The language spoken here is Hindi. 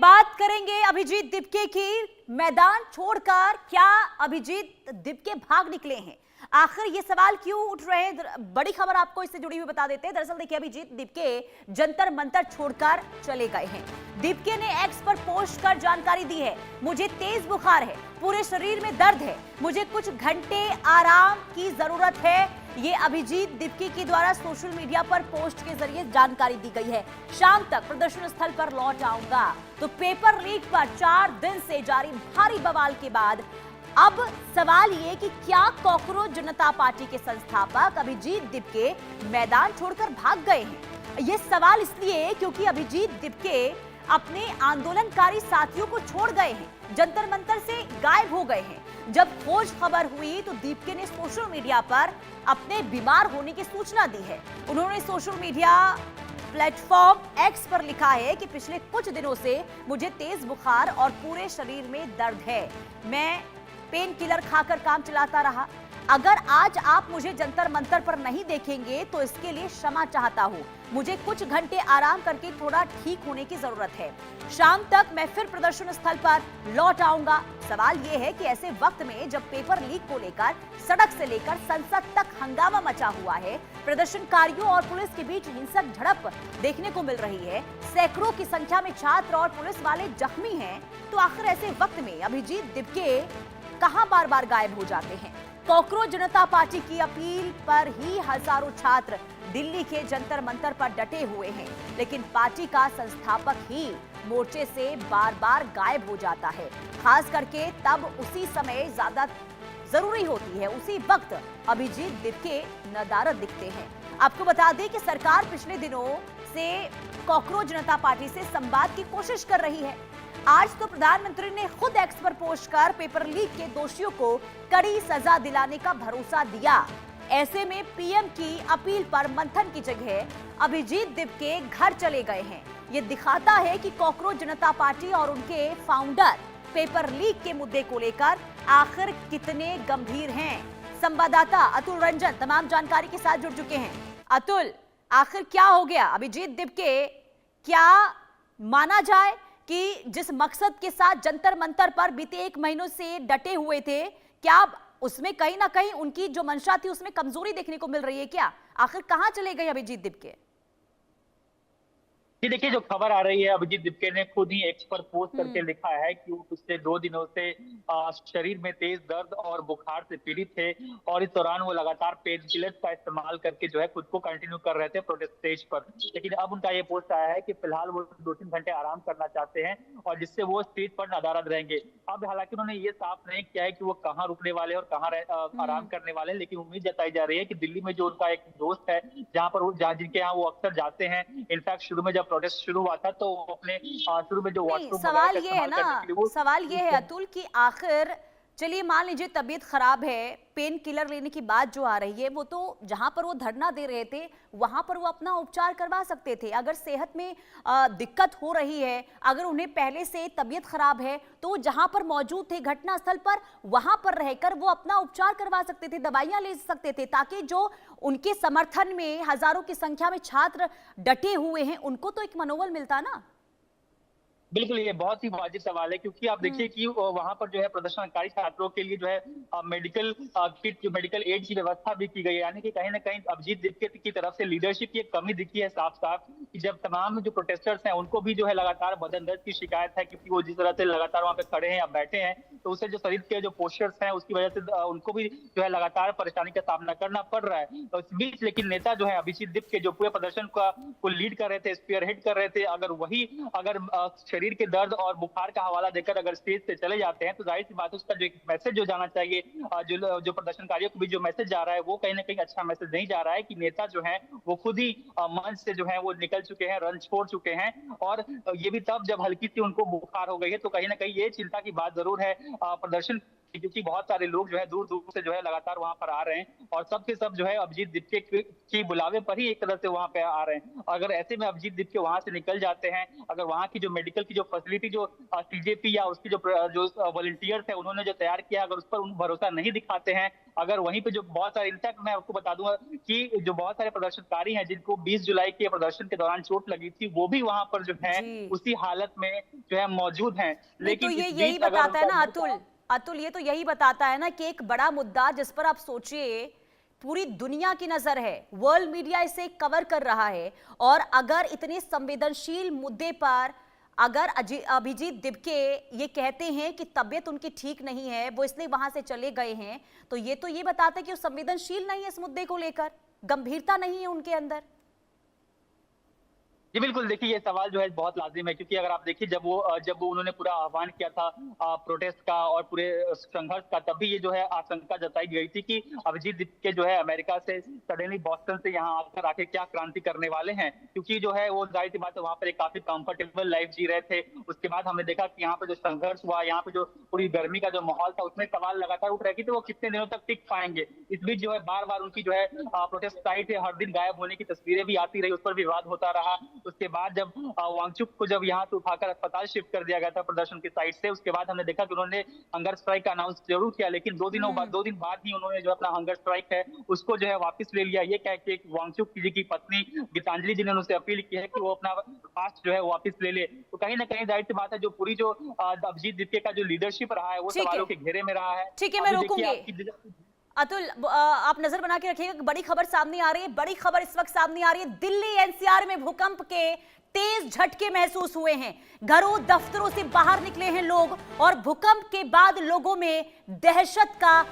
बात करेंगे अभिजीत दिपके की। मैदान छोड़कर क्या अभिजीत दिपके भाग निकले हैं? आखिर ये सवाल क्यों उठ रहे हैं? बड़ी खबर आपको इससे जुड़ी हुई बता देते हैं। दरअसल देखिए, अभिजीत दिपके जंतर मंतर छोड़कर चले गए हैं। दिपके ने एक्स पर पोस्ट कर जानकारी दी है, मुझे तेज बुखार है, पूरे शरीर में दर्द है, मुझे कुछ घंटे आराम की जरूरत है। ये अभिजीत दिपके के द्वारा सोशल मीडिया पर पोस्ट के जरिए जानकारी दी गई है। शाम तक प्रदर्शन स्थल पर लौट आऊंगा। तो पेपर लीक पर 4 दिन से जारी भारी बवाल के बाद अब सवाल ये कि क्या कॉकरोच जनता पार्टी के संस्थापक अभिजीत दिपके मैदान छोड़कर भाग गए हैं? ये सवाल इसलिए क्योंकि अभिजीत दिपके अपने आंदोलनकारी साथियों को छोड़ गए हैं, जंतर मंतर से गायब हो गए हैं। जब खोज खबर हुई तो दिपके ने सोशल मीडिया पर अपने बीमार होने की सूचना दी है। उन्होंने सोशल मीडिया प्लेटफॉर्म एक्स पर लिखा है कि पिछले कुछ दिनों से मुझे तेज बुखार और पूरे शरीर में दर्द है, मैं पेन किलर खाकर काम चलाता रहा। अगर आज आप मुझे जंतर मंतर पर नहीं देखेंगे तो इसके लिए क्षमा चाहता हूं। मुझे कुछ घंटे आराम करके थोड़ा ठीक होने की जरूरत है। शाम तक मैं फिर प्रदर्शन स्थल पर लौट आऊंगा। सवाल यह है कि ऐसे वक्त में जब पेपर लीक को लेकर सड़क से लेकर संसद तक हंगामा मचा हुआ है, प्रदर्शनकारियों और पुलिस के बीच हिंसक झड़प देखने को मिल रही है, सैकड़ों की संख्या में छात्र और पुलिस वाले जख्मी हैं, तो आखिर ऐसे वक्त में अभिजीत दिपके कहां बार बार गायब हो जाते हैं? कॉकरोच जनता पार्टी की अपील पर ही हजारों छात्र दिल्ली के जंतर मंतर पर डटे हुए हैं, लेकिन पार्टी का संस्थापक ही मोर्चे से बार बार गायब हो जाता है। खास करके तब उसी समय ज्यादा जरूरी होती है, उसी वक्त अभिजीत दिपके नदारद दिखते हैं। आपको बता दें कि सरकार पिछले दिनों से कॉकरोच जनता पार्टी से संवाद की कोशिश कर रही है। आज तो प्रधानमंत्री ने खुद एक्स पर पोस्ट कर पेपर लीक के दोषियों को कड़ी सजा दिलाने का भरोसा दिया। ऐसे में पीएम की अपील पर मंथन की जगह अभिजीत दिपके घर चले गए हैं। ये दिखाता है कि कॉकरोच जनता पार्टी और उनके फाउंडर पेपर लीक के मुद्दे को लेकर आखिर कितने गंभीर हैं। संवाददाता अतुल रंजन तमाम जानकारी के साथ जुड़ चुके हैं। अतुल, आखिर क्या हो गया अभिजीत दिपके? क्या माना जाए कि जिस मकसद के साथ जंतर मंतर पर बीते 1 महीनों से डटे हुए थे, क्या उसमें कहीं ना कहीं उनकी जो मंशा थी उसमें कमजोरी देखने को मिल रही है क्या? आखिर कहां चले गए अभिजीत दिपके? ये देखिए, जो खबर आ रही है, अभिजीत दिपके ने खुद ही एक्स पर पोस्ट करके लिखा है कि वो पिछले 2 दिनों से शरीर में तेज दर्द और बुखार से पीड़ित थे और इस दौरान वो लगातार पेन किलर्स का इस्तेमाल करके जो है खुद को कंटिन्यू कर रहे थे प्रोटेस्ट स्टेज पर। लेकिन अब उनका ये पोस्ट आया है कि फिलहाल वो 2-3 घंटे आराम करना चाहते हैं और जिससे वो स्टेज पर नदारद रहेंगे। अब हालांकि उन्होंने ये साफ नहीं किया है कि वो कहाँ रुकने वाले और कहाँ आराम करने वाले हैं, लेकिन उम्मीद जताई जा रही है कि दिल्ली में जो उनका एक दोस्त है, जहाँ पर वो जिनके यहाँ वो अक्सर जाते हैं। इनफैक्ट शुरू में जब प्रोटेस्ट शुरू हुआ था तो वो अपने शुरू में जो वॉशरूम सवाल ये है ना, सवाल ये है अतुल कि आखिर चलिए मान लीजिए तबीयत खराब है, पेन किलर लेने की बात जो आ रही है, वो तो जहां पर वो धरना दे रहे थे वहां पर वो अपना उपचार करवा सकते थे। अगर सेहत में दिक्कत हो रही है, अगर उन्हें पहले से तबीयत खराब है, तो जहां पर मौजूद थे घटनास्थल पर, वहां पर रहकर वो अपना उपचार करवा सकते थे, दवाइयां ले सकते थे, ताकि जो उनके समर्थन में हजारों की संख्या में छात्र डटे हुए हैं उनको तो एक मनोबल मिलता ना। बिल्कुल, ये बहुत ही वाजिब सवाल है, क्योंकि आप देखिए कि वहाँ पर जो है प्रदर्शनकारी छात्रों के लिए जो है मेडिकल किट, जो मेडिकल एड की व्यवस्था भी की गई है। यानी कि कहीं न कहीं अभिजीत दिपके की तरफ से लीडरशिप की एक कमी दिखी है साफ-साफ, कि जब तमाम जो प्रोटेस्टर्स हैं उनको भी जो है लगातार बदन दर्द की शिकायत है, क्योंकि वो जिस तरह से लगातार वहाँ पे खड़े हैं या बैठे हैं, तो उससे जो शरीर के जो पोस्चर्स हैं उसकी वजह से उनको भी जो है लगातार परेशानी का सामना करना पड़ रहा है। तो इस बीच लेकिन नेता जो है अभिजीत दिपके, जो पूरे प्रदर्शन को लीड कर रहे थे, स्पीयरहेड कर रहे थे, अगर शरीर के दर्द और बुखार का हवाला देकर अगर स्टेज से चले जाते हैं, तो जाहिर सी बात है उसका जो एक मैसेज जो जाना चाहिए, जो प्रदर्शनकारियों को भी जो मैसेज जा रहा है, वो कहीं ना कहीं अच्छा मैसेज नहीं जा रहा है कि नेता जो है वो खुद ही मंच से जो है वो निकल चुके हैं, रन छोड़ चुके हैं। और ये भी तब जब हल्की सी उनको बुखार हो गई है। तो कहीं ना कहीं ये चिंता की बात जरूर है प्रदर्शन क्योंकि बहुत सारे लोग जो है दूर-दूर से जो है लगातार वहाँ पर आ रहे हैं और सब के सब जो है अभिजीत दीपके की बुलावे पर ही एक तरह से वहाँ पे आ रहे हैं। अगर ऐसे में अभिजीत दीपके वहाँ से निकल जाते हैं, अगर वहाँ की जो मेडिकल की जो फैसिलिटी जो सीजेपी या उसकी जो वॉलंटियर्स है उन्होंने जो तैयार किया, अगर उस पर उन भरोसा नहीं दिखाते हैं, अगर वहीं पे जो बहुत सारे इनफैक्ट मैं आपको बता दूंगा कि जो बहुत सारे प्रदर्शनकारी हैं जिनको 20 जुलाई के प्रदर्शन के दौरान चोट लगी थी, वो भी वहाँ पर जो है जी। उसी हालत में जो है मौजूद हैं। नहीं तो लेकिन ये इस यही बीच अगर बताता है ना उनका अतुल ये तो यही बताता है ना कि एक बड़ा मुद्दा जिस पर आप सोचिए पूरी दुनिया की नजर है, वर्ल्ड मीडिया इसे कवर कर रहा है और अगर इतने संवेदनशील मुद्दे पर अगर अभिजीत दिपके ये कहते हैं कि तबीयत उनकी ठीक नहीं है, वो इसलिए वहां से चले गए हैं, तो ये बताता है कि वो संवेदनशील नहीं है इस मुद्दे को लेकर, गंभीरता नहीं है उनके अंदर। जी, बिल्कुल देखिए ये सवाल जो है बहुत लाज़िम है क्योंकि अगर आप देखिए जब वो उन्होंने पूरा आह्वान किया था प्रोटेस्ट का और पूरे संघर्ष का, तब भी ये जो है आशंका जताई गई थी कि अभिजीत दीपके जो है अमेरिका से सडनली बॉस्टन से यहाँ आकर आके क्या क्रांति करने वाले हैं। क्योंकि जो है वो ज़ाहिर-सी बात है वहाँ पर एक काफ़ी कंफर्टेबल लाइफ जी रहे थे। उसके बाद हमने देखा कि यहाँ पे जो संघर्ष हुआ, यहाँ पे जो पूरी गर्मी का जो माहौल था उसमें सवाल लगातार उठ रहे कि तो वो कितने दिनों तक टिक पाएँगे। इस बीच जो है बार-बार उनकी जो है प्रोटेस्ट साइट है हर दिन गायब होने की तस्वीरें भी आती रही, उस पर विवाद होता रहा। उसके बाद जब वांगचुक को जब यहाँ से उठाकर अस्पताल शिफ्ट कर दिया गया था प्रदर्शन की साइड से, उसके बाद हमने देखा कि उन्होंने हंगर स्ट्राइक का अनाउंस जरूर किया, लेकिन 2 दिन बाद ही उन्होंने जो अपना हंगर स्ट्राइक है उसको जो है वापस ले लिया। ये कह के वांगचुक जी की पत्नी गीतांजलि जी ने उनसे अपील की है कि वो अपना फास्ट जो है वापस ले ले। तो कहीं ना कहीं जाहिर सी बात है जो पूरी जो अभिजीत दीपके का जो लीडरशिप रहा है वो ठीक है, सवालों के घेरे में रहा है। ठीक है, मैं अभी देखिए रोकूंगी अतुल, आप नजर बना के रखिएगा। बड़ी खबर सामने आ रही है, बड़ी खबर इस वक्त सामने आ रही है। दिल्ली एनसीआर में भूकंप के तेज झटके महसूस हुए हैं, घरों दफ्तरों से बाहर निकले हैं लोग और भूकंप के बाद लोगों में दहशत का